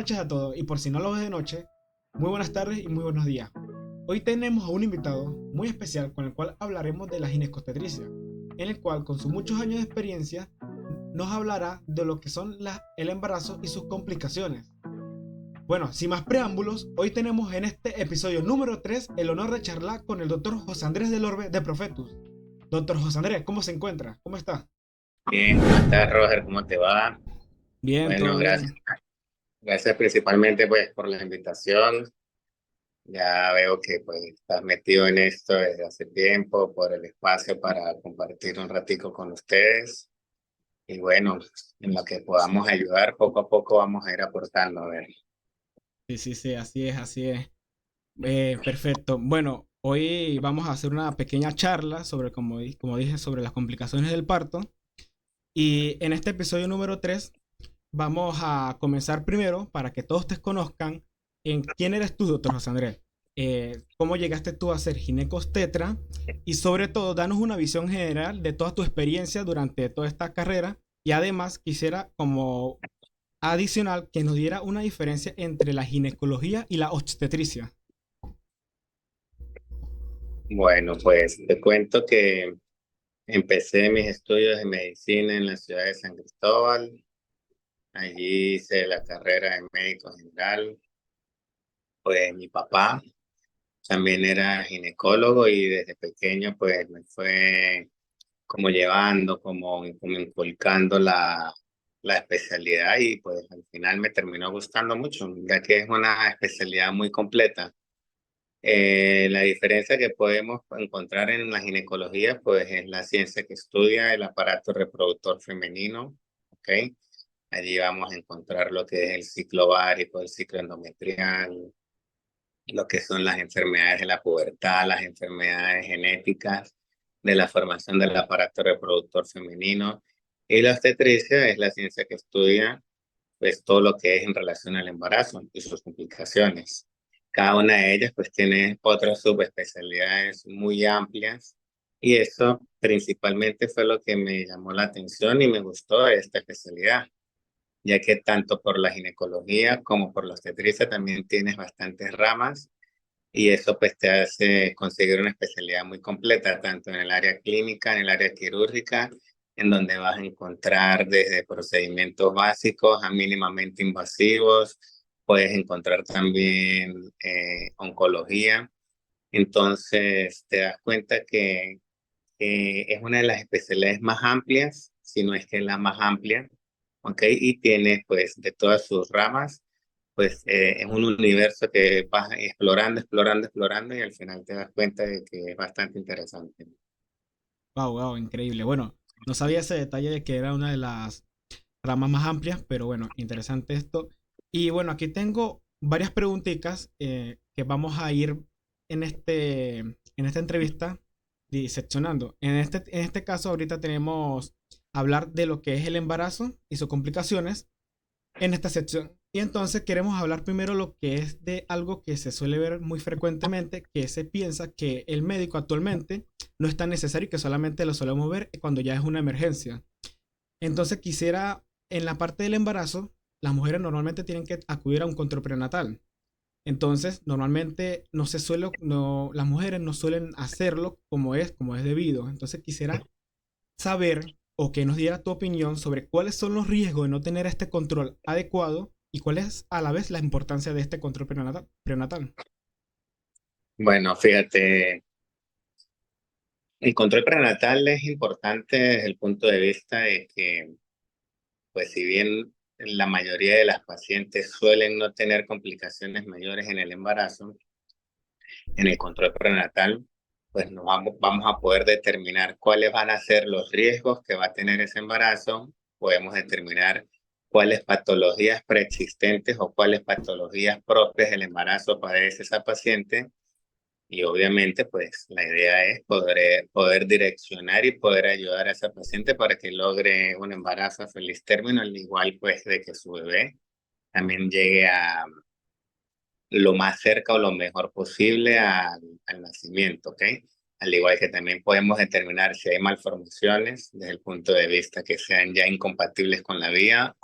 noches a todos y por si no lo ves de noche, muy buenas tardes y muy buenos días. Hoy tenemos a un invitado muy especial con el cual hablaremos de la ginecobstetricia, en el cual con sus muchos años de experiencia nos hablará de lo que son el embarazo y sus complicaciones. Bueno, sin más preámbulos, hoy tenemos en este episodio número 3 el honor de charlar con el doctor José Andrés del Orbe de Profetus. Doctor José Andrés, ¿cómo se encuentra? ¿Cómo está? Bien, ¿cómo estás, Roger? ¿Cómo te va? Bien, todo Bueno, gracias. bien. Gracias principalmente pues por la invitación. Ya veo que pues estás metido en esto desde hace tiempo, por el espacio para compartir un ratico con ustedes. Y bueno, en lo que podamos ayudar, poco a poco vamos a ir aportando. A ver. Sí, sí, sí, así es, así es. Perfecto. Bueno, hoy vamos a hacer una pequeña charla sobre, como dije, sobre las complicaciones del parto. Y en este episodio número 3 vamos a comenzar primero para que todos te conozcan en quién eres tú, doctor José Andrés. Cómo llegaste tú a ser ginecostetra y sobre todo danos una visión general de toda tu experiencia durante toda esta carrera y además quisiera como adicional que nos diera una diferencia entre la ginecología y la obstetricia. Bueno, pues te cuento que empecé mis estudios de medicina en la ciudad de San Cristóbal. Allí hice la carrera de médico general. Pues mi papá también era ginecólogo y desde pequeño pues me fue como llevando, como inculcando la especialidad y pues al final me terminó gustando mucho, ya que es una especialidad muy completa. La diferencia que podemos encontrar en la ginecología pues es la ciencia que estudia el aparato reproductor femenino, ¿ok? Allí vamos a encontrar lo que es el ciclo ovárico, el ciclo endometrial, lo que son las enfermedades de la pubertad, las enfermedades genéticas de la formación del aparato reproductor femenino. Y la obstetricia es la ciencia que estudia pues todo lo que es en relación al embarazo y sus complicaciones. Cada una de ellas pues tiene otras subespecialidades muy amplias y eso principalmente fue lo que me llamó la atención y me gustó de esta especialidad, ya que tanto por la ginecología como por la obstetricia también tienes bastantes ramas y eso pues te hace conseguir una especialidad muy completa, tanto en el área clínica, en el área quirúrgica, en donde vas a encontrar desde procedimientos básicos a mínimamente invasivos, puedes encontrar también oncología. Entonces te das cuenta que es una de las especialidades más amplias, si no es que es la más amplia, ¿ok? Y tiene pues de todas sus ramas pues es un universo que vas explorando, explorando, explorando y al final te das cuenta de que es bastante interesante. Wow, wow, increíble. Bueno, no sabía ese detalle de que era una de las ramas más amplias, pero bueno, interesante esto. Y bueno, aquí tengo varias preguntitas que vamos a ir en esta entrevista diseccionando. En este caso, ahorita tenemos hablar de lo que es el embarazo y sus complicaciones en esta sección. Y entonces queremos hablar primero lo que es de algo que se suele ver muy frecuentemente, que se piensa que el médico actualmente no es tan necesario y que solamente lo solemos ver cuando ya es una emergencia. Entonces quisiera, en la parte del embarazo, las mujeres normalmente tienen que acudir a un control prenatal. Entonces, normalmente no se suele, no, las mujeres no suelen hacerlo como es debido. Entonces quisiera saber o que nos diera tu opinión sobre cuáles son los riesgos de no tener este control adecuado y cuál es a la vez la importancia de este control prenatal. Bueno, fíjate, el control prenatal es importante desde el punto de vista de que, pues si bien la mayoría de las pacientes suelen no tener complicaciones mayores en el embarazo, en el control prenatal, pues vamos a poder determinar cuáles van a ser los riesgos que va a tener ese embarazo. Podemos determinar cuáles patologías preexistentes o cuáles patologías propias del embarazo padece esa paciente. Y obviamente, pues la idea es poder direccionar y poder ayudar a esa paciente para que logre un embarazo a feliz término, al igual pues de que su bebé también llegue a lo más cerca o lo mejor posible al nacimiento, ¿ok? Al igual que también podemos determinar si hay malformaciones desde el punto de vista que sean ya incompatibles con la vida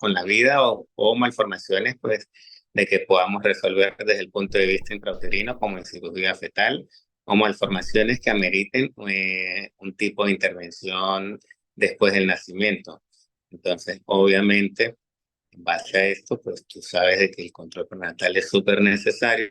o malformaciones, pues, de que podamos resolver desde el punto de vista intrauterino, como en cirugía fetal, o malformaciones que ameriten un tipo de intervención después del nacimiento. Entonces, obviamente, en base a esto, pues tú sabes de que el control prenatal es súper necesario.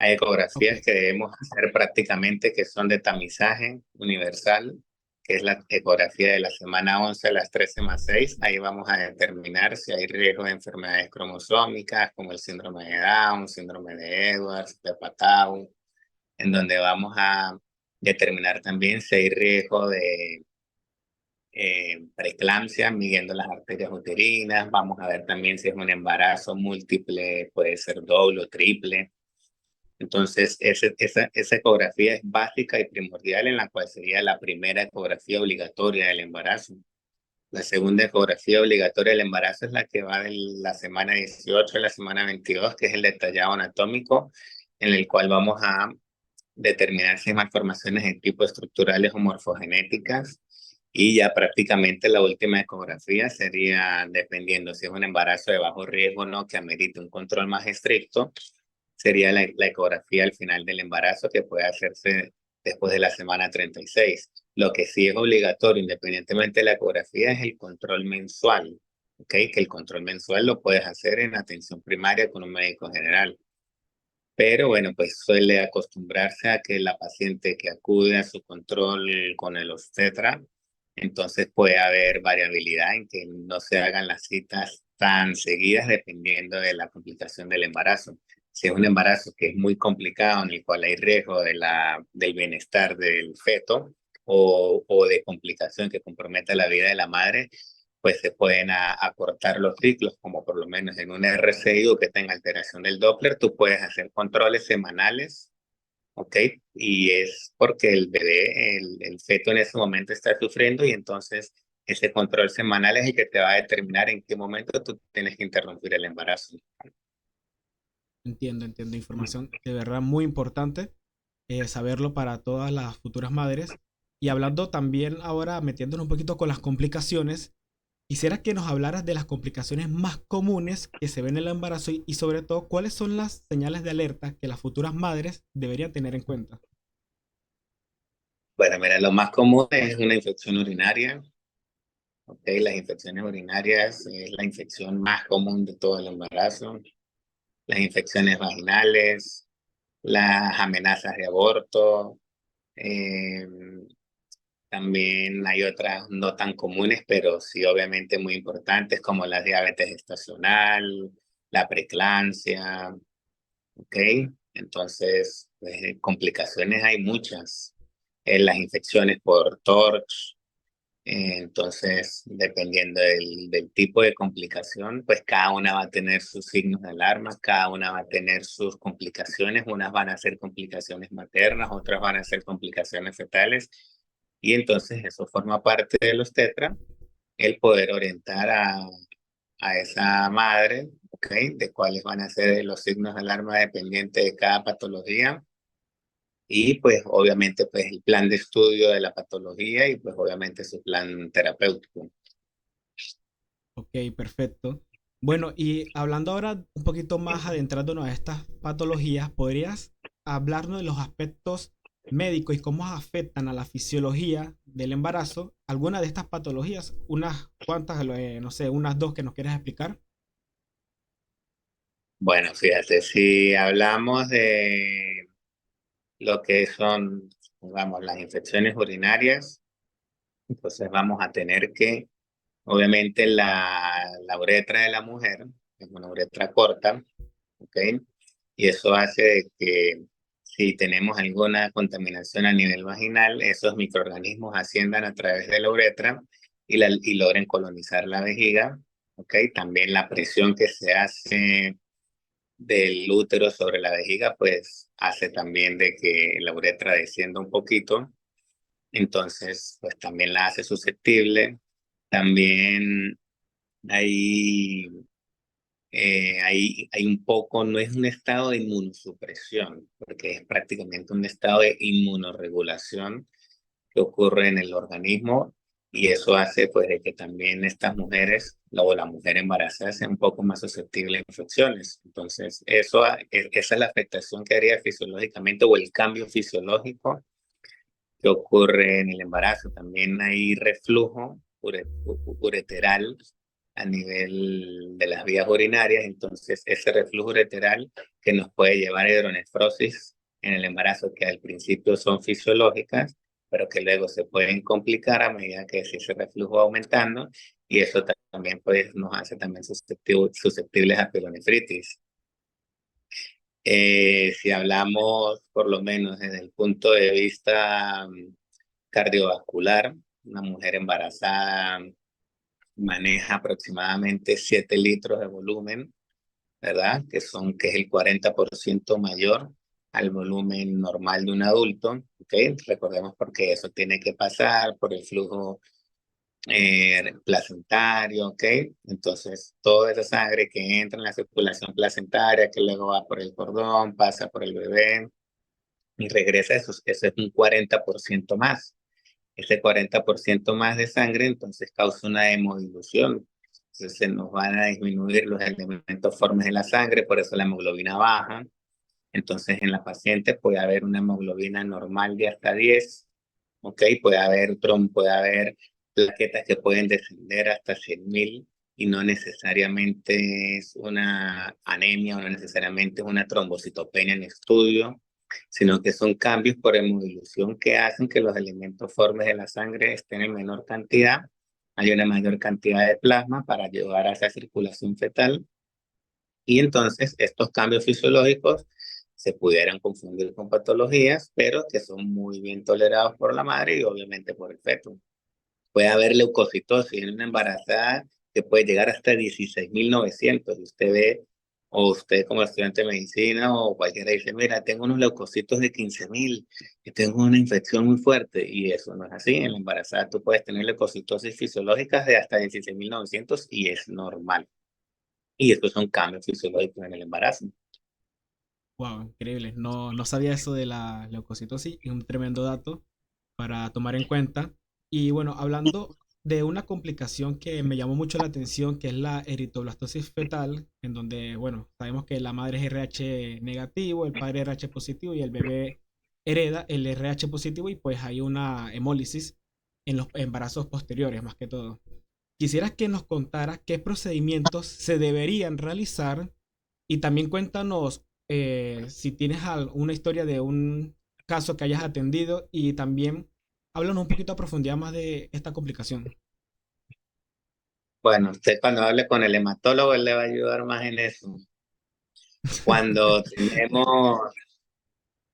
Hay Ok, ecografías que debemos hacer prácticamente que son de tamizaje universal, que es la ecografía de la semana 11 a las 13+6. Ahí vamos a determinar si hay riesgo de enfermedades cromosómicas como el síndrome de Down, síndrome de Edwards, de Patau, en donde vamos a determinar también si hay riesgo de preeclampsia, midiendo las arterias uterinas. Vamos a ver también si es un embarazo múltiple, puede ser doble o triple. Entonces, esa ecografía es básica y primordial, en la cual sería la primera ecografía obligatoria del embarazo. La segunda ecografía obligatoria del embarazo es la que va de la semana 18 a la semana 22, que es el detallado anatómico, en el cual vamos a determinar si hay malformaciones de tipo estructurales o morfogenéticas. Y ya prácticamente la última ecografía sería, dependiendo si es un embarazo de bajo riesgo o no, que amerite un control más estricto, sería la ecografía al final del embarazo, que puede hacerse después de la semana 36. Lo que sí es obligatorio, independientemente de la ecografía, es el control mensual, ¿ok? Que el control mensual lo puedes hacer en atención primaria con un médico general. Pero bueno, pues suele acostumbrarse a que la paciente que acude a su control con el obstetra, entonces puede haber variabilidad en que no se hagan las citas tan seguidas dependiendo de la complicación del embarazo. Si es un embarazo que es muy complicado, en el cual hay riesgo del bienestar del feto o de complicación que comprometa la vida de la madre, pues se pueden acortar los ciclos, como por lo menos en un RCI o que tenga alteración del Doppler, tú puedes hacer controles semanales, ¿ok? Y es porque el bebé, el feto en ese momento está sufriendo y entonces ese control semanal es el que te va a determinar en qué momento tú tienes que interrumpir el embarazo. entiendo. Información de verdad muy importante, saberlo para todas las futuras madres. Y hablando también ahora, metiéndonos un poquito con las complicaciones, quisiera que nos hablaras de las complicaciones más comunes que se ven en el embarazo y sobre todo cuáles son las señales de alerta que las futuras madres deberían tener en cuenta. Bueno, mira, lo más común es una infección urinaria, ¿ok? Las infecciones urinarias es la infección más común de todo el embarazo. Las infecciones vaginales, las amenazas de aborto. eh, También hay otras no tan comunes, pero sí obviamente muy importantes, como la diabetes gestacional, la preeclampsia, ¿ok? Entonces, pues, complicaciones hay muchas. Las infecciones por TORCH. Entonces, dependiendo del tipo de complicación, pues cada una va a tener sus signos de alarma, cada una va a tener sus complicaciones. Unas van a ser complicaciones maternas, otras van a ser complicaciones fetales. Y entonces eso forma parte de los tetra, el poder orientar a esa madre, ¿ok? De cuáles van a ser los signos de alarma dependiente de cada patología. Y pues obviamente pues el plan de estudio de la patología y pues obviamente su plan terapéutico. Ok, perfecto. Bueno, y hablando ahora un poquito más adentrándonos a estas patologías, ¿podrías hablarnos de los aspectos médicos y cómo afectan a la fisiología del embarazo? ¿Alguna de estas patologías? Unas cuantas, no sé, unas dos que nos quieras explicar. Bueno, fíjate, si hablamos de lo que son, digamos, las infecciones urinarias, entonces vamos a tener que, obviamente, la uretra de la mujer es una uretra corta, ¿ok? Y eso hace de que si tenemos alguna contaminación a nivel vaginal, esos microorganismos asciendan a través de la uretra y logren colonizar la vejiga, ¿ok? También la presión que se hace del útero sobre la vejiga, pues hace también de que la uretra descienda un poquito, entonces pues también la hace susceptible. También hay, hay un poco, no es un estado de inmunosupresión, porque es prácticamente un estado de inmunorregulación que ocurre en el organismo y eso hace pues de que también estas mujeres o la mujer embarazada sea un poco más susceptible a infecciones. Entonces, esa es la afectación que haría fisiológicamente o el cambio fisiológico que ocurre en el embarazo. También hay reflujo ureteral a nivel de las vías urinarias, entonces ese reflujo ureteral que nos puede llevar a hidronefrosis en el embarazo, que al principio son fisiológicas, pero que luego se pueden complicar a medida que ese reflujo va aumentando, y eso también pues, nos hace también susceptibles a pielonefritis. Si hablamos por lo menos desde el punto de vista cardiovascular, una mujer embarazada maneja aproximadamente 7 litros de volumen, ¿verdad? Que es el 40% mayor al volumen normal de un adulto, ¿ok? Recordemos porque eso tiene que pasar por el flujo placentario, ¿ok? Entonces, toda esa sangre que entra en la circulación placentaria, que luego va por el cordón, pasa por el bebé y regresa, eso es un 40% más. Ese 40% más de sangre entonces causa una hemodilución. Entonces se nos van a disminuir los elementos formes de la sangre, por eso la hemoglobina baja. Entonces en la paciente puede haber una hemoglobina normal de hasta 10, ¿ok? Puede haber plaquetas que pueden descender hasta 100.000 y no necesariamente es una anemia o no necesariamente es una trombocitopenia en estudio, sino que son cambios por hemodilución que hacen que los elementos formes de la sangre estén en menor cantidad. Hay una mayor cantidad de plasma para llevar a esa circulación fetal y entonces estos cambios fisiológicos se pudieran confundir con patologías, pero que son muy bien tolerados por la madre y obviamente por el feto. Puede haber leucocitosis en una embarazada que puede llegar hasta 16.900. Y usted ve, o usted como estudiante de medicina o cualquiera dice, mira, tengo unos leucocitos de 15.000 y tengo una infección muy fuerte. Y eso no es así. En la embarazada tú puedes tener leucocitosis fisiológicas de hasta 16.900 y es normal. Y estos son cambios fisiológicos en el embarazo. Wow, increíble. No, no sabía eso de la leucocitosis y un tremendo dato para tomar en cuenta. Y bueno, hablando de una complicación que me llamó mucho la atención, que es la eritroblastosis fetal, en donde, bueno, sabemos que la madre es RH negativo, el padre es RH positivo y el bebé hereda el RH positivo y pues hay una hemólisis en los embarazos posteriores, más que todo. Quisiera que nos contara qué procedimientos se deberían realizar y también cuéntanos si tienes una historia de un caso que hayas atendido y también háblanos un poquito a profundidad más de esta complicación. Bueno, usted cuando hable con el hematólogo, él le va a ayudar más en eso. Cuando tenemos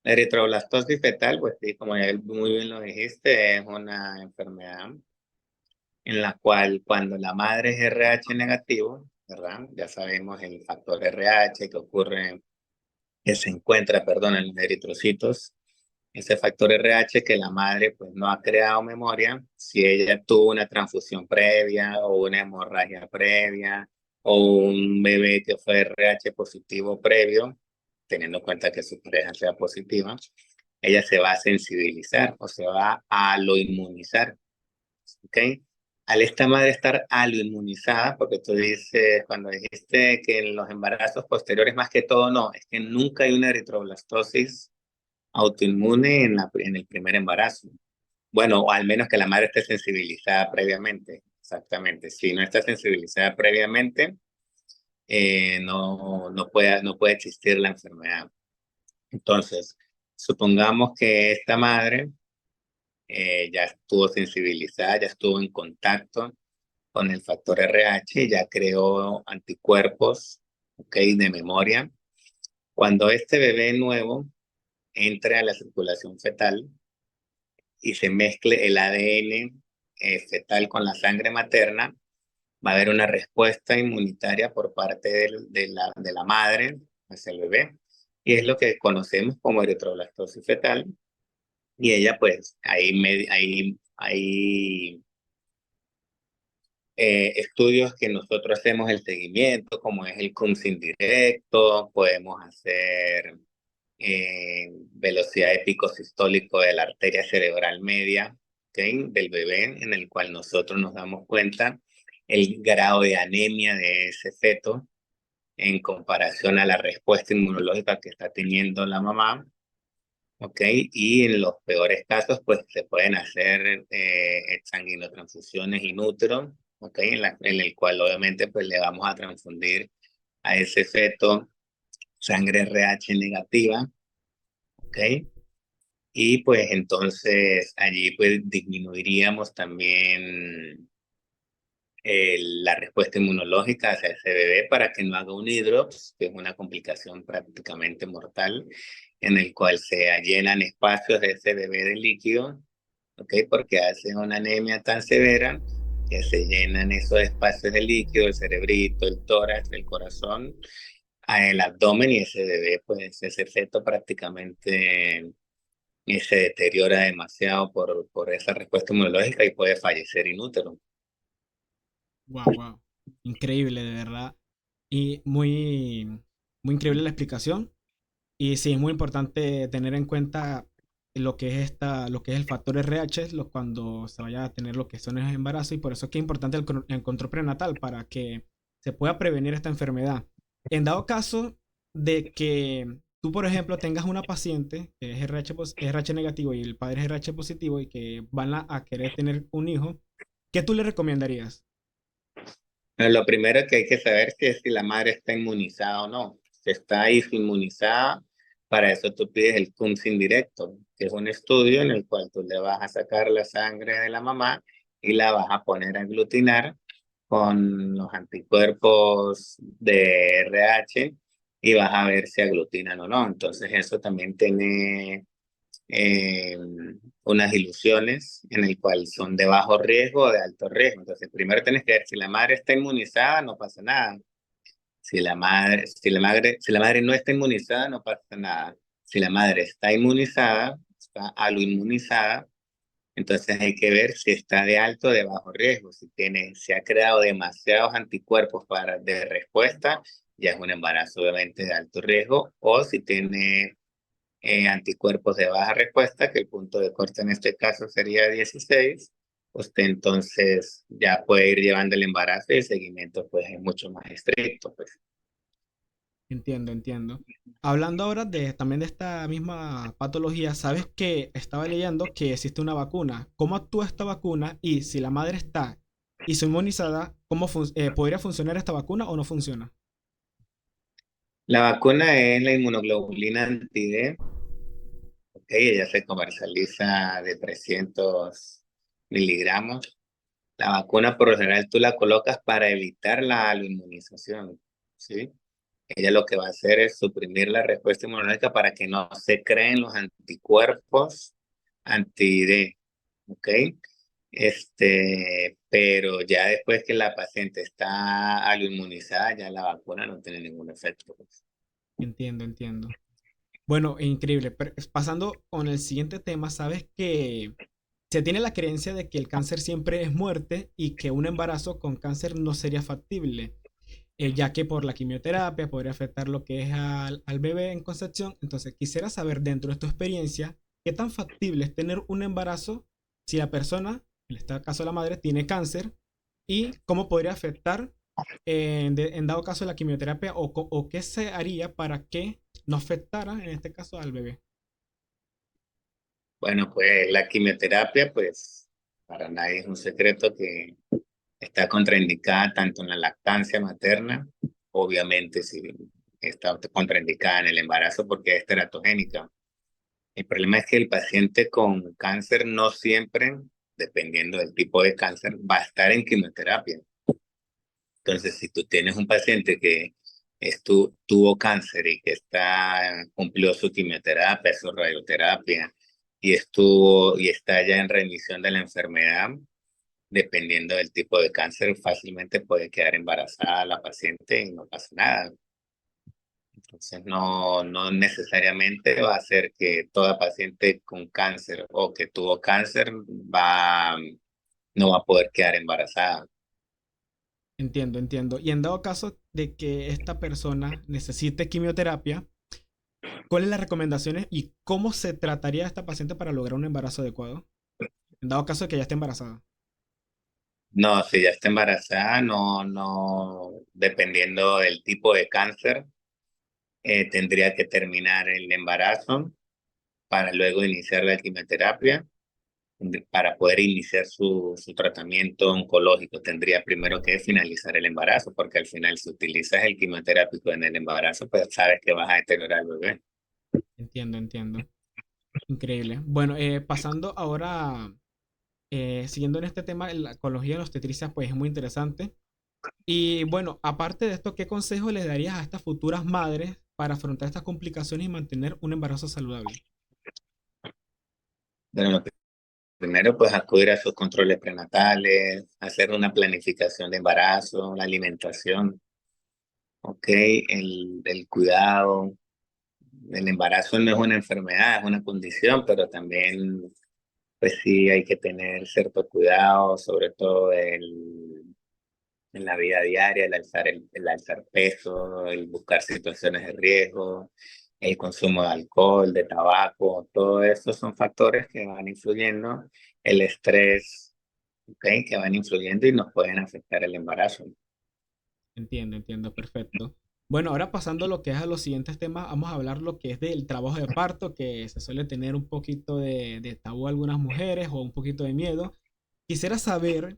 eritroblastosis fetal, pues sí, como ya muy bien lo dijiste, es una enfermedad en la cual cuando la madre es RH negativo, ¿verdad? Ya sabemos el factor RH que ocurre, que se encuentra, perdón, en los eritrocitos. Ese factor RH que la madre pues no ha creado memoria, si ella tuvo una transfusión previa o una hemorragia previa o un bebé que fue RH positivo previo, teniendo en cuenta que su pareja sea positiva, ella se va a sensibilizar o se va a aloinmunizar, ¿ok? Al esta madre estar aloinmunizada, porque tú dices, cuando dijiste que en los embarazos posteriores más que todo, no, es que nunca hay una eritroblastosis autoinmune en el primer embarazo. Bueno, o al menos que la madre esté sensibilizada previamente. Exactamente. Si no está sensibilizada previamente, no puede existir la enfermedad. Entonces, supongamos que esta madre ya estuvo sensibilizada, ya estuvo en contacto con el factor RH, ya creó anticuerpos, ¿ok? De memoria. Cuando este bebé nuevo entre a la circulación fetal, y se mezcle el ADN fetal con la sangre materna, va a haber una respuesta inmunitaria por parte de la madre hacia el bebé. Y es lo que conocemos como eritroblastosis fetal. Y ella, pues, hay estudios que nosotros hacemos el seguimiento, como es el CUMS indirecto, podemos hacer velocidad de pico sistólico de la arteria cerebral media, ¿ok? Del bebé, en el cual nosotros nos damos cuenta el grado de anemia de ese feto en comparación a la respuesta inmunológica que está teniendo la mamá, ¿ok? Y en los peores casos, pues se pueden hacer sanguinotransfusiones in utero, ¿ok? En el cual obviamente pues le vamos a transfundir a ese feto sangre RH negativa, ¿ok? Y pues entonces allí pues disminuiríamos también la respuesta inmunológica hacia ese bebé para que no haga un hidrops, que es una complicación prácticamente mortal, en el cual se llenan espacios de ese bebé de líquido, ¿ok? Porque hace una anemia tan severa que se llenan esos espacios de líquido, el cerebrito, el tórax, el corazón, el abdomen, y ese bebé, pues ese feto prácticamente se deteriora demasiado por esa respuesta inmunológica y puede fallecer in útero. Wow, wow. Increíble, de verdad. Y muy increíble la explicación. Y sí, es muy importante tener en cuenta lo que es lo que es el factor RH, cuando se vaya a tener lo que son el embarazo, y por eso es que es importante el control prenatal para que se pueda prevenir esta enfermedad. En dado caso de que tú, por ejemplo, tengas una paciente que es RH negativo y el padre es RH positivo y que van a querer tener un hijo, ¿qué tú le recomendarías? Pero lo primero que hay que saber es si la madre está inmunizada o no. Si está inmunizada, para eso tú pides el CUMSIN directo, que es un estudio en el cual tú le vas a sacar la sangre de la mamá y la vas a poner a aglutinar con los anticuerpos de RH y vas a ver si aglutinan o no. Entonces eso también tiene eh, unas ilusiones en el cual son de bajo riesgo o de alto riesgo. Entonces, primero tienes que ver si la madre está inmunizada, no pasa nada. Si la madre no está inmunizada, no pasa nada. Si la madre está inmunizada, está aloinmunizada, entonces hay que ver si está de alto o de bajo riesgo. Si tiene, se ha creado demasiados anticuerpos de respuesta, ya es un embarazo obviamente de alto riesgo, o si tiene anticuerpos de baja respuesta, que el punto de corte en este caso sería 16, usted entonces ya puede ir llevando el embarazo y el seguimiento pues es mucho más estricto, pues. Entiendo, entiendo. Hablando ahora también de esta misma patología, sabes que estaba leyendo que existe una vacuna. ¿Cómo actúa esta vacuna? Y si la madre está inmunizada, podría funcionar esta vacuna o no funciona? La vacuna es la inmunoglobulina anti-D, ok, ella se comercializa de 300 miligramos. La vacuna por lo general tú la colocas para evitar la inmunización, ¿sí? Ella lo que va a hacer es suprimir la respuesta inmunológica para que no se creen los anticuerpos anti-D, ¿ok? Pero ya después que la paciente está aloinmunizada, ya la vacuna no tiene ningún efecto, pues. Entiendo, entiendo. Bueno, increíble. Pasando con el siguiente tema, sabes que se tiene la creencia de que el cáncer siempre es muerte y que un embarazo con cáncer no sería factible, ya que por la quimioterapia podría afectar lo que es al bebé en concepción. Entonces, quisiera saber dentro de tu experiencia, qué tan factible es tener un embarazo si la persona, en este caso la madre, tiene cáncer, y cómo podría afectar en dado caso la quimioterapia, o qué se haría para que no afectara en este caso al bebé. Bueno, pues la quimioterapia, pues para nadie es un secreto que está contraindicada tanto en la lactancia materna, obviamente si está contraindicada en el embarazo porque es teratogénica. El problema es que el paciente con cáncer no siempre, dependiendo del tipo de cáncer, va a estar en quimioterapia. Entonces, si tú tienes un paciente que tuvo cáncer y que cumplió su quimioterapia, su radioterapia, y está ya en remisión de la enfermedad, dependiendo del tipo de cáncer, fácilmente puede quedar embarazada la paciente y no pasa nada. Entonces, no necesariamente va a ser que toda paciente con cáncer o que tuvo cáncer no va a poder quedar embarazada. Entiendo, entiendo. Y en dado caso de que esta persona necesite quimioterapia, ¿cuáles las recomendaciones y cómo se trataría a esta paciente para lograr un embarazo adecuado? En dado caso de que ya esté embarazada. No, si ya está embarazada, dependiendo del tipo de cáncer, tendría que terminar el embarazo para luego iniciar la quimioterapia. Para poder iniciar su tratamiento oncológico, tendría primero que finalizar el embarazo, porque al final si utilizas el quimioterápico en el embarazo, pues sabes que vas a deteriorar al bebé. Entiendo, entiendo. Increíble. Bueno, pasando ahora, siguiendo en este tema, la oncología y la obstetricia, pues es muy interesante. Y bueno, aparte de esto, ¿qué consejo le darías a estas futuras madres para afrontar estas complicaciones y mantener un embarazo saludable? Pero lo primero, pues acudir a sus controles prenatales, hacer una planificación de embarazo, la alimentación, ¿ok? El cuidado. El embarazo no es una enfermedad, es una condición, pero también, pues sí, hay que tener cierto cuidado, sobre todo en la vida diaria, el alzar peso, el buscar situaciones de riesgo, el consumo de alcohol, de tabaco, todo eso son factores que van influyendo, el estrés, ¿ok? Que van influyendo y nos pueden afectar el embarazo. Entiendo, entiendo, perfecto. Bueno, ahora pasando a lo que es a los siguientes temas, vamos a hablar lo que es del trabajo de parto, que se suele tener un poquito de tabú a algunas mujeres o un poquito de miedo. Quisiera saber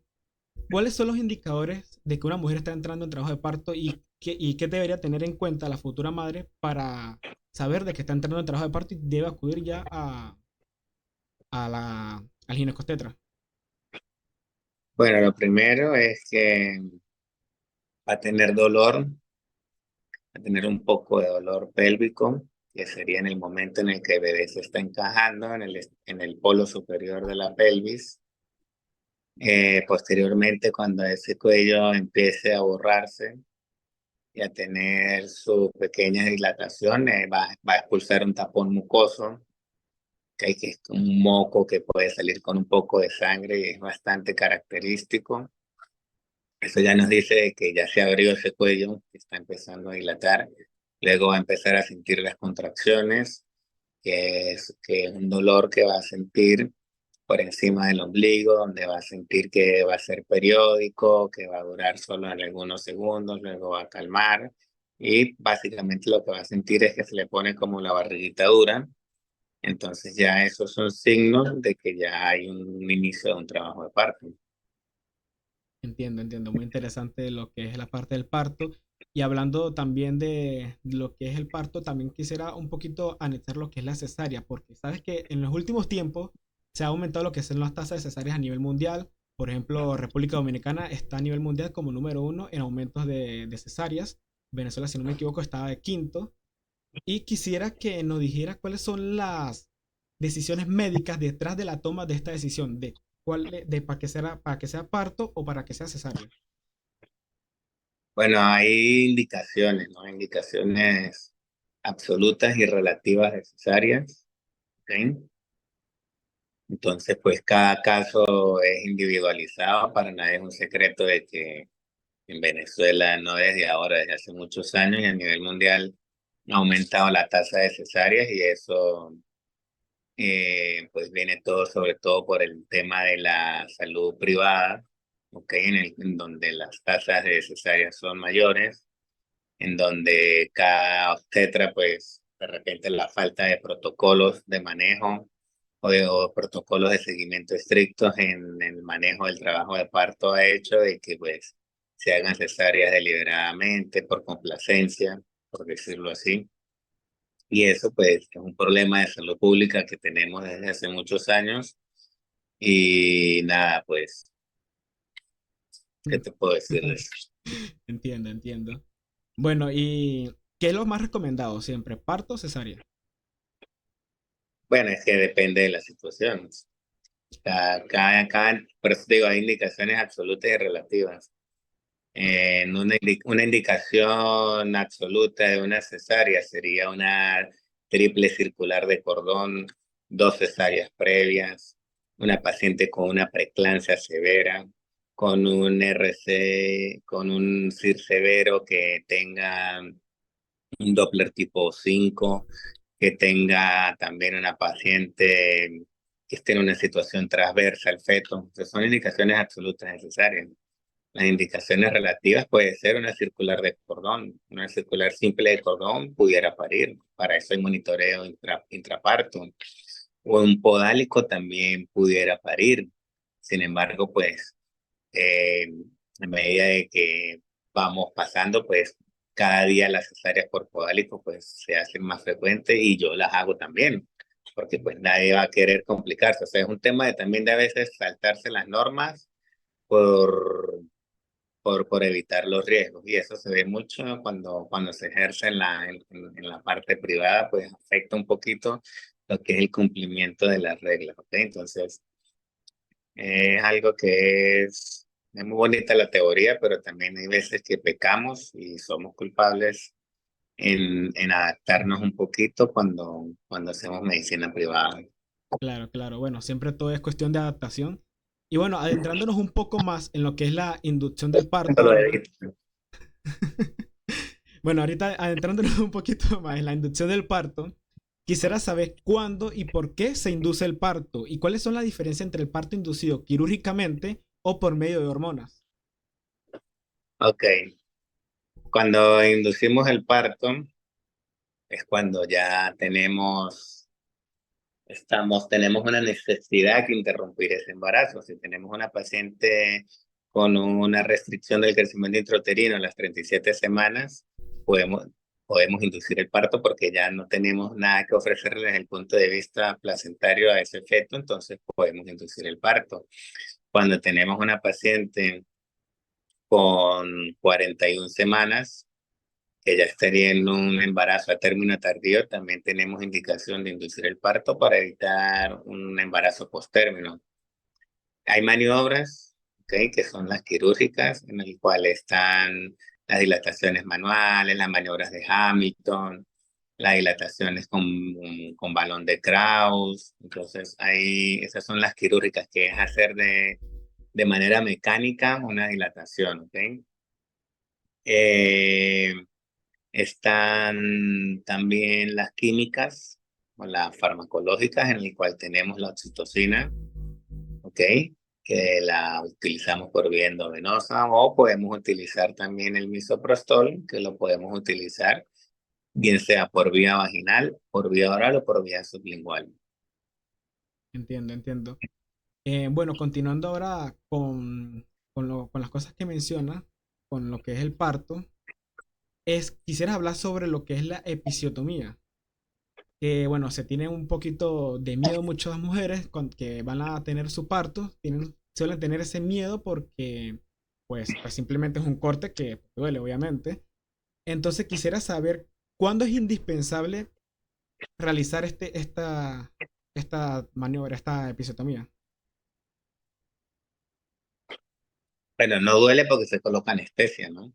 cuáles son los indicadores de que una mujer está entrando en trabajo de parto y qué debería tener en cuenta la futura madre para saber de que está entrando en trabajo de parto y debe acudir ya al ginecostetra. Bueno, lo primero es que va a tener dolor, va a tener un poco de dolor pélvico, que sería en el momento en el que el bebé se está encajando en el polo superior de la pelvis. Posteriormente, cuando ese cuello empiece a borrarse y a tener su pequeña dilatación, va a expulsar un tapón mucoso, que es un moco que puede salir con un poco de sangre y es bastante característico. Eso ya nos dice que ya se abrió ese cuello, que está empezando a dilatar. Luego va a empezar a sentir las contracciones, que es un dolor que va a sentir por encima del ombligo, donde va a sentir que va a ser periódico, que va a durar solo en algunos segundos, luego va a calmar y básicamente lo que va a sentir es que se le pone como la barriguita dura. Entonces ya esos son signos de que ya hay un inicio de un trabajo de parto. Entiendo, entiendo. Muy interesante lo que es la parte del parto. Y hablando también de lo que es el parto, también quisiera un poquito anexar lo que es la cesárea, porque sabes que en los últimos tiempos se ha aumentado lo que son las tasas de cesáreas a nivel mundial. Por ejemplo, República Dominicana está a nivel mundial como número uno en aumentos de cesáreas. Venezuela, si no me equivoco, estaba de quinto. Y quisiera que nos dijera cuáles son las decisiones médicas detrás de la toma de esta decisión, de cuál de para que sea parto o para que sea cesárea. Bueno, hay indicaciones, ¿no? Indicaciones absolutas y relativas necesarias, ¿ok? Entonces, pues cada caso es individualizado, para nadie es un secreto de que en Venezuela, no desde ahora, desde hace muchos años y a nivel mundial ha aumentado la tasa de cesáreas y eso pues viene todo sobre todo por el tema de la salud privada, ¿ok? En donde las tasas de cesáreas son mayores, en donde cada obstetra, pues de repente la falta de protocolos de manejo o protocolos de seguimiento estrictos en el manejo del trabajo de parto ha hecho de que pues se hagan cesáreas deliberadamente por complacencia, por decirlo así. Y eso pues es un problema de salud pública que tenemos desde hace muchos años. Y nada, pues, ¿qué te puedo decir de eso? Entiendo, entiendo. Bueno, ¿y qué es lo más recomendado siempre? ¿Parto o cesárea? Bueno, es que depende de las situaciones. Por eso te digo, hay indicaciones absolutas y relativas. Una indicación absoluta de una cesárea sería una triple circular de cordón, dos cesáreas previas, una paciente con una preeclampsia severa, con un RC, con un CIR severo que tenga un Doppler tipo 5, que tenga también una paciente que esté en una situación transversa al feto. Entonces, son indicaciones absolutas necesarias. Las indicaciones relativas puede ser una circular de cordón, una circular simple de cordón pudiera parir, para eso hay monitoreo intraparto, o un podálico también pudiera parir. Sin embargo, pues eh, a medida de que vamos pasando, pues cada día las cesáreas por podálico pues se hacen más frecuentes y yo las hago también, porque pues nadie va a querer complicarse. O sea, es un tema de también de a veces saltarse las normas por por evitar los riesgos. Y eso se ve mucho cuando se ejerce en la parte privada, pues afecta un poquito lo que es el cumplimiento de las reglas, ¿ok? Entonces, es algo que es muy bonita la teoría, pero también hay veces que pecamos y somos culpables en adaptarnos un poquito cuando hacemos medicina privada. Claro, claro. Bueno, siempre todo es cuestión de adaptación. Y bueno, adentrándonos un poco más en lo que es la inducción del parto Solo ahora. de- Bueno, ahorita adentrándonos un poquito más en la inducción del parto, quisiera saber cuándo y por qué se induce el parto y cuáles son las diferencias entre el parto inducido quirúrgicamente o por medio de hormonas. Ok, cuando inducimos el parto es cuando ya tenemos una necesidad que interrumpir ese embarazo. Si tenemos una paciente con una restricción del crecimiento intrauterino a las 37 semanas, podemos, podemos inducir el parto porque ya no tenemos nada que ofrecerle desde el punto de vista placentario a ese feto, entonces podemos inducir el parto. Cuando tenemos una paciente con 41 semanas, que ya estaría en un embarazo a término tardío, también tenemos indicación de inducir el parto para evitar un embarazo postérmino. Hay maniobras, ¿ok? Que son las quirúrgicas, en las cuales están las dilataciones manuales, las maniobras de Hamilton, las dilataciones con balón de Krauss. Entonces, esas son las quirúrgicas, que es hacer de manera mecánica una dilatación, ¿ok? Eh, Están también las químicas o las farmacológicas, en el cual tenemos la oxitocina, ¿ok? Que la utilizamos por vía endovenosa, o podemos utilizar también el misoprostol, que lo podemos utilizar bien sea por vía vaginal, por vía oral o por vía sublingual. Entiendo, entiendo. Bueno, continuando ahora con las cosas que menciona, con lo que es el parto, quisiera hablar sobre lo que es la episiotomía. Que bueno, se tiene un poquito de miedo muchas mujeres que van a tener su parto, suelen tener ese miedo porque pues simplemente es un corte que duele, obviamente. Entonces quisiera saber cuándo es indispensable realizar esta maniobra, esta episiotomía. Bueno, no duele porque se coloca anestesia, ¿no?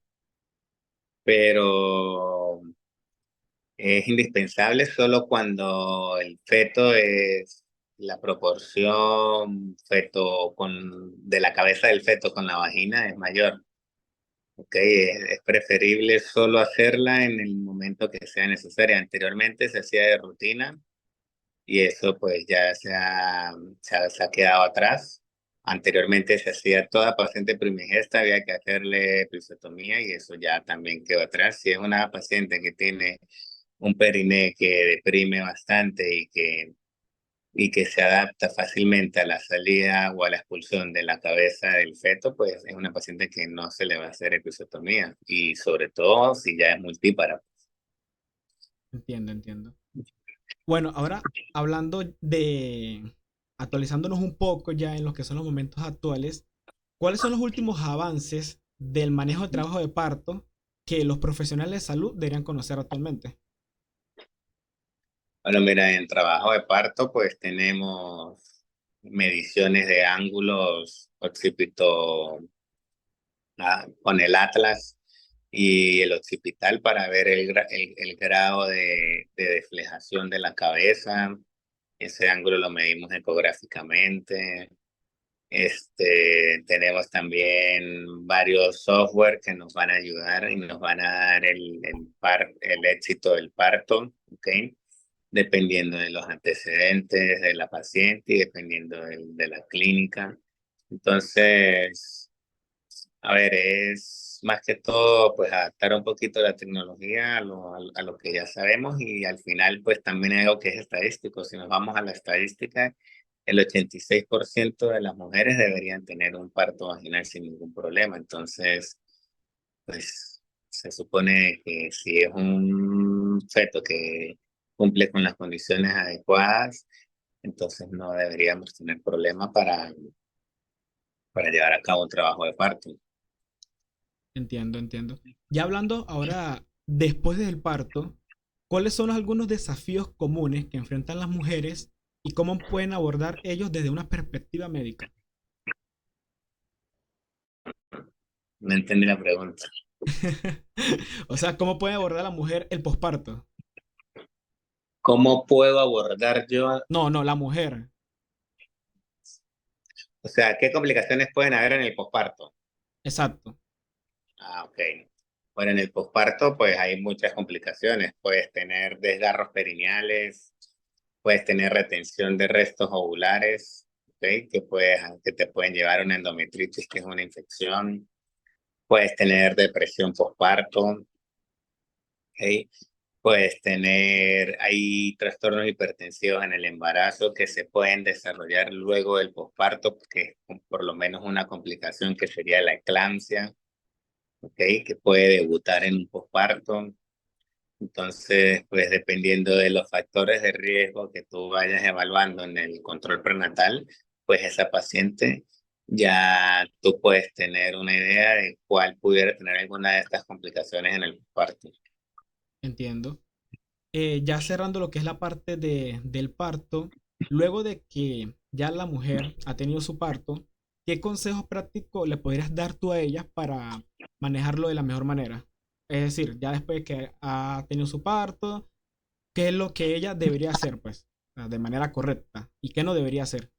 Pero es indispensable solo cuando el feto es la proporción de la cabeza del feto con la vagina es mayor. ¿Ok? Es preferible solo hacerla en el momento que sea necesaria. Anteriormente se hacía de rutina y eso pues ya se ha quedado atrás. Anteriormente se hacía toda paciente primigesta, había que hacerle episiotomía y eso ya también quedó atrás. Si es una paciente que tiene un periné que deprime bastante y que se adapta fácilmente a la salida o a la expulsión de la cabeza del feto, pues es una paciente que no se le va a hacer episiotomía y sobre todo si ya es multípara. Entiendo, entiendo. Bueno, ahora hablando actualizándonos un poco ya en lo que son los momentos actuales, ¿cuáles son los últimos avances del manejo de trabajo de parto que los profesionales de salud deberían conocer actualmente? Bueno, mira, en trabajo de parto pues tenemos mediciones de ángulos occipito con el Atlas y el occipital para ver el grado de deflejación de la cabeza. Ese ángulo lo medimos ecográficamente. Tenemos también varios software que nos van a ayudar y nos van a dar el éxito del parto, ¿ok? dependiendo de los antecedentes de la paciente y dependiendo de la clínica. Entonces, a ver, es más que todo, pues adaptar un poquito la tecnología a lo que ya sabemos y al final, pues también hay algo que es estadístico. Si nos vamos a la estadística, el 86% de las mujeres deberían tener un parto vaginal sin ningún problema. Entonces, pues se supone que si es un feto que cumple con las condiciones adecuadas, entonces no deberíamos tener problema para llevar a cabo un trabajo de parto. Entiendo, entiendo. Ya hablando ahora, después del parto, ¿cuáles son algunos desafíos comunes que enfrentan las mujeres y cómo pueden abordar ellos desde una perspectiva médica? No entendí la pregunta. O sea, ¿cómo puede abordar la mujer el posparto? ¿Cómo puedo abordar yo? No, no, la mujer. O sea, ¿qué complicaciones pueden haber en el posparto? Exacto. Ah, ok. Bueno, en el posparto, pues hay muchas complicaciones. Puedes tener desgarros perineales, puedes tener retención de restos ovulares, ¿ok? Que te pueden llevar a una endometritis, que es una infección. Puedes tener depresión posparto, ¿ok? Hay trastornos hipertensivos en el embarazo que se pueden desarrollar luego del posparto, que es por lo menos una complicación que sería la eclampsia, ¿ok? Que puede debutar en un posparto. Entonces, pues dependiendo de los factores de riesgo que tú vayas evaluando en el control prenatal, pues esa paciente ya tú puedes tener una idea de cuál pudiera tener alguna de estas complicaciones en el parto. Entiendo. Ya cerrando lo que es la parte del parto, luego de que ya la mujer ha tenido su parto, ¿qué consejos prácticos le podrías dar tú a ella para manejarlo de la mejor manera? Es decir, ya después de que ha tenido su parto, ¿qué es lo que ella debería hacer, pues, de manera correcta? ¿Y qué no debería hacer?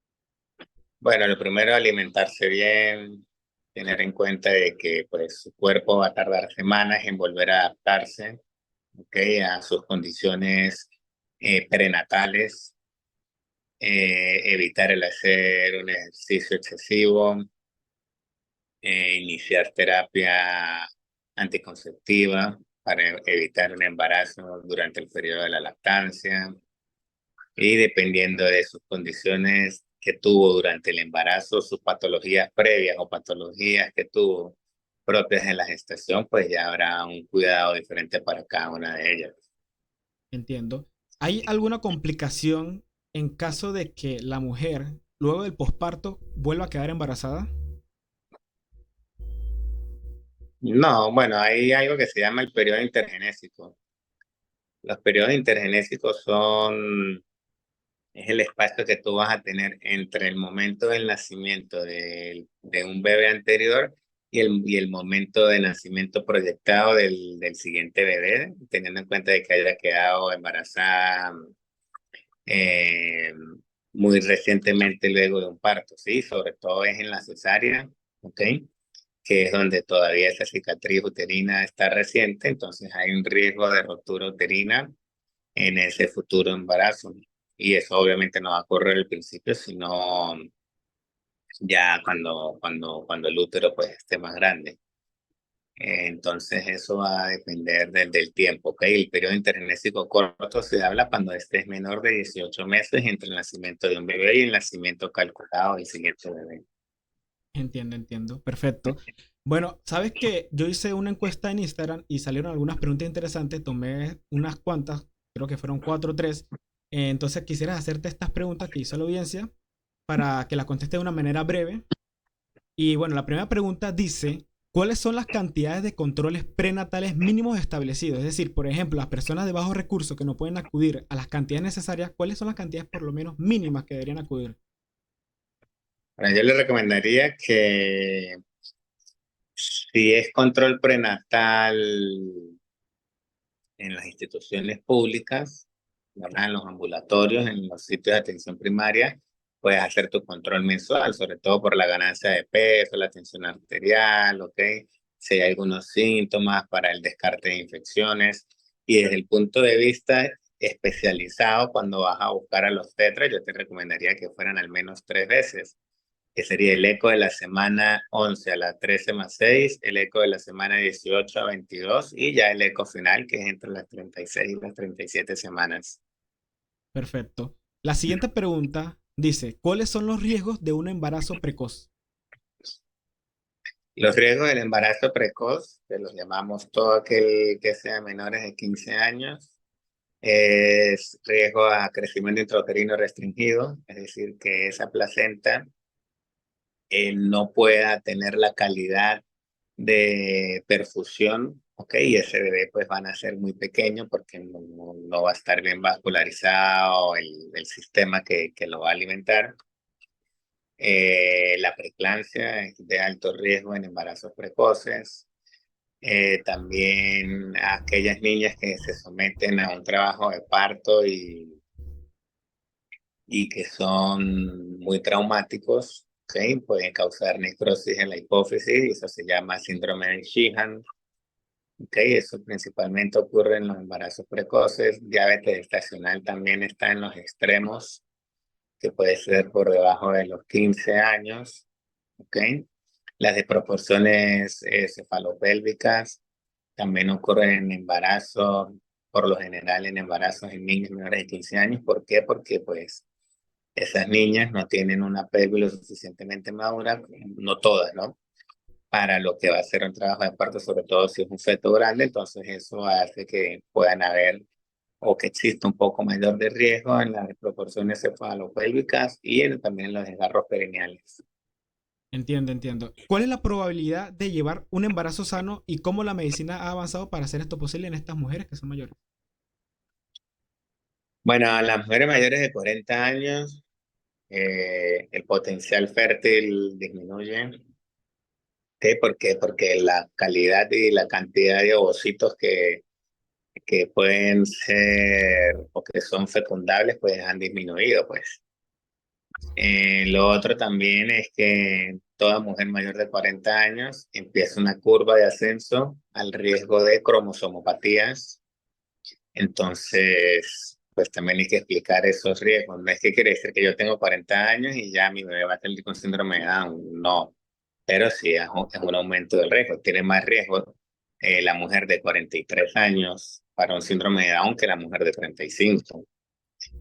Bueno, lo primero, alimentarse bien, tener en cuenta de que pues su cuerpo va a tardar semanas en volver a adaptarse, ¿ok? A sus condiciones prenatales, evitar el hacer un ejercicio excesivo, iniciar terapia anticonceptiva para evitar un embarazo durante el periodo de la lactancia y dependiendo de sus condiciones que tuvo durante el embarazo, sus patologías previas o patologías que tuvo propias de la gestación, pues ya habrá un cuidado diferente para cada una de ellas. Entiendo. ¿Hay alguna complicación en caso de que la mujer, luego del posparto, vuelva a quedar embarazada? No, bueno, hay algo que se llama el periodo intergenésico. Los periodos intergenésicos es el espacio que tú vas a tener entre el momento del nacimiento de un bebé anterior y el momento de nacimiento proyectado del siguiente bebé, teniendo en cuenta de que haya quedado embarazada eh, muy recientemente luego de un parto, ¿sí? Sobre todo es en la cesárea, ¿ok? Que es donde todavía esa cicatriz uterina está reciente, entonces hay un riesgo de rotura uterina en ese futuro embarazo. Y eso obviamente no va a ocurrir al principio, sino ya cuando el útero pues esté más grande. Entonces eso va a depender del tiempo, ¿ok? El periodo intergenésico corto se habla cuando estés menor de 18 meses entre el nacimiento de un bebé y el nacimiento calculado del siguiente bebé. Entiendo, entiendo. Perfecto. Bueno, sabes que yo hice una encuesta en Instagram y salieron algunas preguntas interesantes. Tomé unas cuantas, creo que fueron cuatro o tres. Entonces quisiera hacerte estas preguntas que hizo la audiencia para que las conteste de una manera breve. Y bueno, la primera pregunta dice, ¿cuáles son las cantidades de controles prenatales mínimos establecidos? Es decir, por ejemplo, las personas de bajos recursos que no pueden acudir a las cantidades necesarias, ¿cuáles son las cantidades por lo menos mínimas que deberían acudir? Ahora, yo le recomendaría que si es control prenatal en las instituciones públicas, ¿verdad? En los ambulatorios, en los sitios de atención primaria, puedes hacer tu control mensual, sobre todo por la ganancia de peso, la tensión arterial, ¿ok? Si hay algunos síntomas para el descarte de infecciones. Y desde el punto de vista especializado cuando vas a buscar a los tetras, yo te recomendaría que fueran al menos 3 veces, que sería el eco de la semana 11 a la 13 más 6, el eco de la semana 18 a 22 y ya el eco final, que es entre las 36 y las 37 semanas. Perfecto. La siguiente pregunta dice, ¿cuáles son los riesgos de un embarazo precoz? Los riesgos del embarazo precoz, que los llamamos todo aquel que sea menores de 15 años, es riesgo a crecimiento intrauterino restringido, es decir, que esa placenta no pueda tener la calidad de perfusión, ¿ok? Y ese bebé pues van a ser muy pequeño porque no va a estar bien vascularizado el sistema que lo va a alimentar. La preeclampsia es de alto riesgo en embarazos precoces. También a aquellas niñas que se someten a un trabajo de parto y que son muy traumáticos, ¿okay? Pueden causar necrosis en la hipófisis y eso se llama síndrome de Sheehan. ¿Okay? Eso principalmente ocurre en los embarazos precoces. Diabetes gestacional también está en los extremos, que puede ser por debajo de los 15 años. ¿Okay? Las desproporciones cefalopélvicas también ocurren en embarazos, por lo general en embarazos en niños menores de 15 años. ¿Por qué? Porque pues esas niñas no tienen una pelvis lo suficientemente madura, no todas, ¿no? Para lo que va a ser un trabajo de parto, sobre todo si es un feto grande, entonces eso hace que puedan haber o que exista un poco mayor de riesgo en las proporciones cefalopélvicas y también en los desgarros perineales. Entiendo, entiendo. ¿Cuál es la probabilidad de llevar un embarazo sano y cómo la medicina ha avanzado para hacer esto posible en estas mujeres que son mayores? Bueno, a las mujeres mayores de 40 años, el potencial fértil disminuye. ¿Sí? ¿Por qué? Porque la calidad y la cantidad de ovocitos que pueden ser o que son fecundables, pues han disminuido, pues. Lo otro también es que toda mujer mayor de 40 años empieza una curva de ascenso al riesgo de cromosomopatías. Entonces, pues también hay que explicar esos riesgos. No es que quiere decir que yo tengo 40 años y ya mi bebé va a tener con síndrome de Down. No, pero sí es un aumento del riesgo. Tiene más riesgo la mujer de 43 años para un síndrome de Down que la mujer de 35.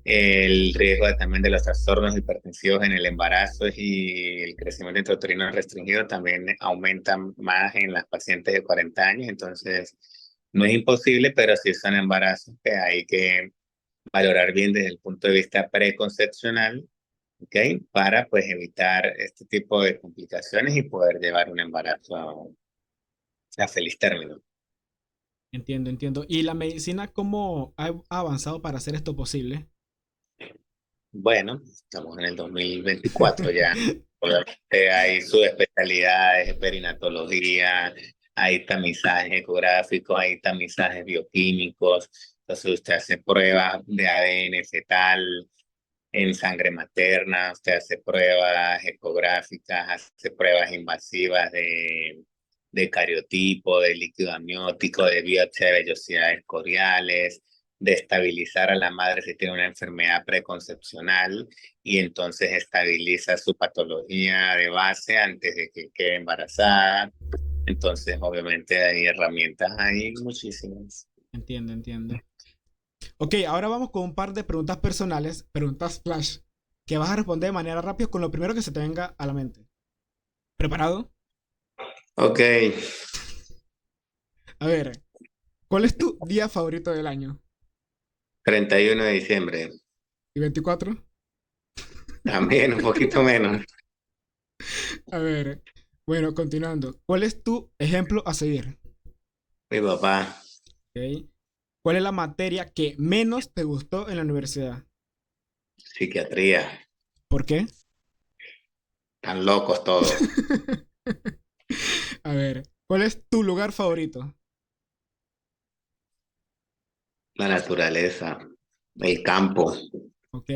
El riesgo también de los trastornos hipertensivos en el embarazo y el crecimiento intrauterino restringido también aumenta más en las pacientes de 40 años. Entonces, no es imposible, pero sí son embarazos que hay que valorar bien desde el punto de vista preconcepcional, ¿ok? Para pues evitar este tipo de complicaciones y poder llevar un embarazo a feliz término. Entiendo, entiendo. ¿Y la medicina cómo ha avanzado para hacer esto posible? Bueno, estamos en el 2024 ya. Obviamente hay subespecialidades, perinatología, hay tamizajes ecográficos, hay tamizajes bioquímicos. Entonces usted hace pruebas de ADN fetal en sangre materna, usted hace pruebas ecográficas, hace pruebas invasivas de cariotipo, de líquido amniótico, de biopsia de vellosidades coriales, de estabilizar a la madre si tiene una enfermedad preconcepcional y entonces estabiliza su patología de base antes de que quede embarazada. Entonces, obviamente hay herramientas, hay muchísimas. Entiendo, entiendo. Ok, ahora vamos con un par de preguntas personales, preguntas flash, que vas a responder de manera rápida con lo primero que se te venga a la mente. ¿Preparado? Ok, A ver, ¿cuál es tu día favorito del año? 31 de diciembre, ¿Y 24? también un poquito menos. A ver, bueno, continuando. ¿Cuál es tu ejemplo a seguir? Mi papá, Ok. ¿Cuál es la materia que menos te gustó en la universidad? psiquiatría, ¿Por qué? tan locos todos. A ver, ¿cuál es tu lugar favorito? La naturaleza, el campo. Ok.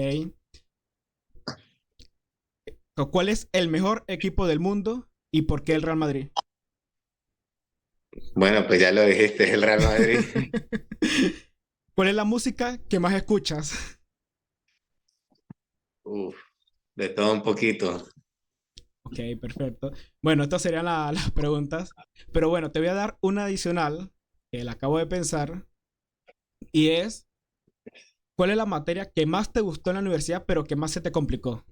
¿Cuál es el mejor equipo del mundo y por qué el Real Madrid? Bueno, pues ya lo dijiste, el Real Madrid. ¿Cuál es la música que más escuchas? Uf, de todo un poquito. Ok, perfecto. Bueno, estas serían las preguntas. Pero bueno, te voy a dar una adicional que la acabo de pensar. Y es, ¿cuál es la materia que más te gustó en la universidad, pero que más se te complicó?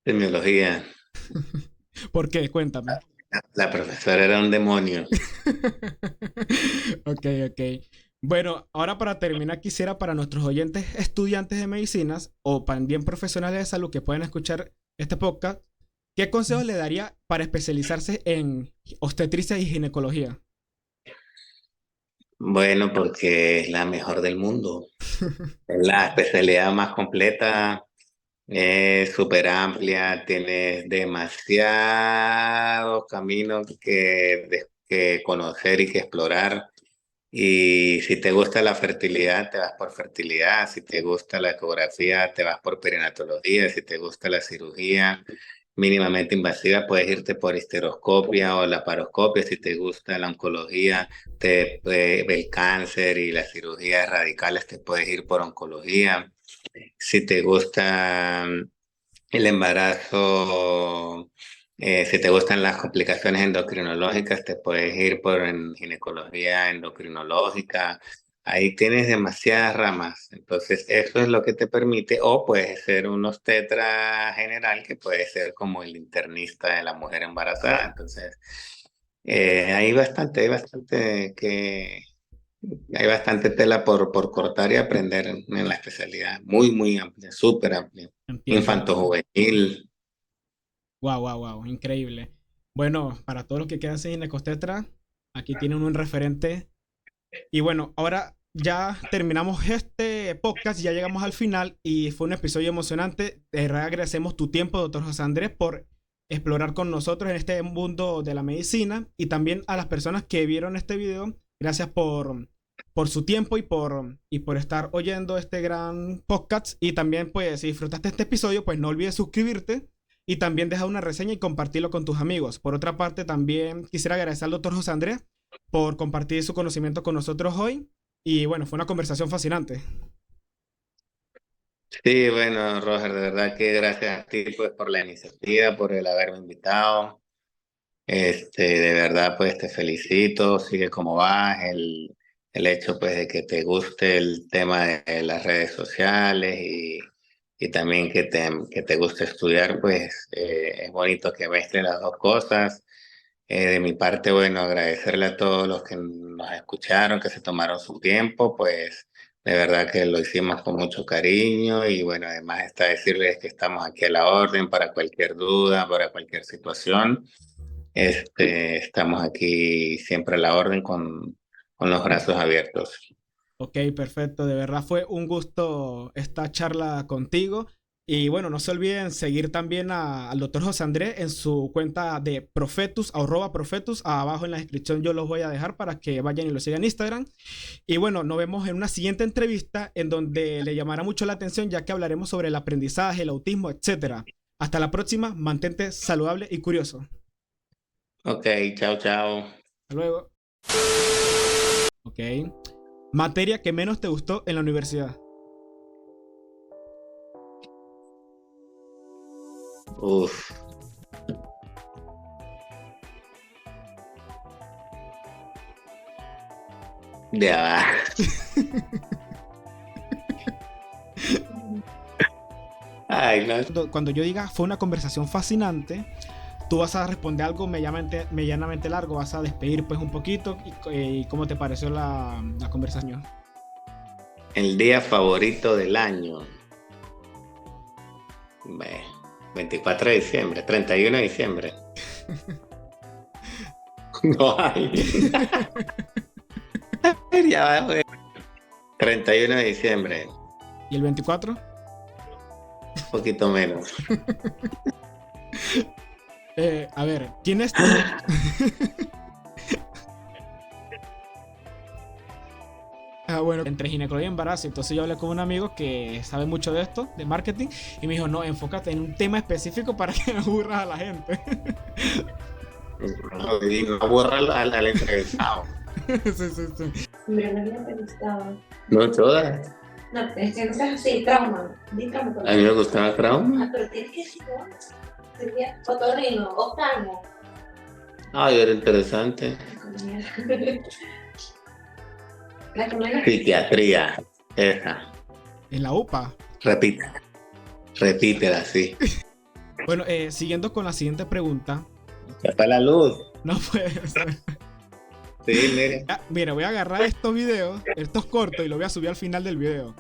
Tecnología. ¿Por qué? Cuéntame. La profesora era un demonio. Ok, ok. Bueno, ahora para terminar, quisiera para nuestros oyentes estudiantes de medicinas o también profesionales de salud que pueden escuchar este podcast, ¿qué consejos le daría para especializarse en obstetricia y ginecología? Bueno, porque es la mejor del mundo. Es la especialidad más completa, es súper amplia, tienes demasiados caminos que conocer y que explorar. Y si te gusta la fertilidad, te vas por fertilidad. Si te gusta la ecografía, te vas por perinatología. Si te gusta la cirugía mínimamente invasiva, puedes irte por histeroscopia o laparoscopia. Si te gusta la oncología, el cáncer y las cirugías radicales, te puedes ir por oncología. Si te gusta el embarazo, si te gustan las complicaciones endocrinológicas, te puedes ir por ginecología endocrinológica. Ahí tienes demasiadas ramas. Entonces, eso es lo que te permite, o puedes ser un obstetra general, que puede ser como el internista de la mujer embarazada. Entonces, hay bastante tela por cortar y aprender en la especialidad. Muy, muy amplia, súper amplia. Entiendo, Infanto entiendo. juvenil. Wow, wow, wow, increíble. Bueno, para todos los que quedan sin Ecostetra, aquí tienen un referente. Y bueno, ahora ya terminamos este podcast, ya llegamos al final y fue un episodio emocionante. De verdad agradecemos tu tiempo, doctor José Andrés, por explorar con nosotros en este mundo de la medicina y también a las personas que vieron este video. Gracias por su tiempo y por estar oyendo este gran podcast. Y también, pues, si disfrutaste este episodio, pues no olvides suscribirte y también dejar una reseña y compartirlo con tus amigos. Por otra parte, también quisiera agradecer al doctor José Andrés por compartir su conocimiento con nosotros hoy. Y bueno, fue una conversación fascinante. Sí, bueno, Roger, de verdad que gracias a ti pues por la iniciativa, por el haberme invitado. De verdad pues te felicito, sigue como vas, el hecho pues de que te guste el tema de las redes sociales y también que te guste estudiar, pues es bonito que mezcles las dos cosas. De mi parte, bueno, agradecerle a todos los que nos escucharon, que se tomaron su tiempo, pues de verdad que lo hicimos con mucho cariño y bueno, además está decirles que estamos aquí a la orden para cualquier duda, para cualquier situación. Estamos aquí siempre a la orden con los brazos abiertos. Ok, perfecto. De verdad fue un gusto esta charla contigo. Y bueno, no se olviden seguir también al doctor José Andrés en su cuenta de Profetus, arroba Profetus. Abajo en la descripción yo los voy a dejar para que vayan y lo sigan en Instagram. Y bueno, nos vemos en una siguiente entrevista en donde le llamará mucho la atención ya que hablaremos sobre el aprendizaje, el autismo, etcétera. Hasta la próxima, mantente saludable y curioso. Ok, chao, chao. Hasta luego. Ok. Materia que menos te gustó en la universidad. Uf, ya va. Ay, no. Cuando yo diga fue una conversación fascinante, tú vas a responder algo medianamente largo, vas a despedir pues un poquito y cómo te pareció la conversación. El día favorito del año. Ve, 24 de diciembre, 31 de diciembre. No hay. Ya va, güey. 31 de diciembre, ¿Y el 24? un poquito menos. A ver, ¿quién es? Ah, bueno, entre ginecología y embarazo. Entonces yo hablé con un amigo que sabe mucho de esto, de marketing, y me dijo, no, enfócate en un tema específico para que no aburras a la gente. No, y no borra al entrevistado. Sí, sí, sí. Mira, no había pensado. No todas. No, es que no seas así, trauma. Di trauma por A mí me favor. gustaba trauma. Pero tienes que decir, ¿no? Sería otorrino, oftalmo. Ay, era interesante. La que menos. Psiquiatría. Esa. En la UPA. Repite. Repítela así. Bueno, siguiendo con la siguiente pregunta. Se fue la luz. No puede ser. Sí, mire. Ah, mira, voy a agarrar estos videos, estos cortos, y los voy a subir al final del video.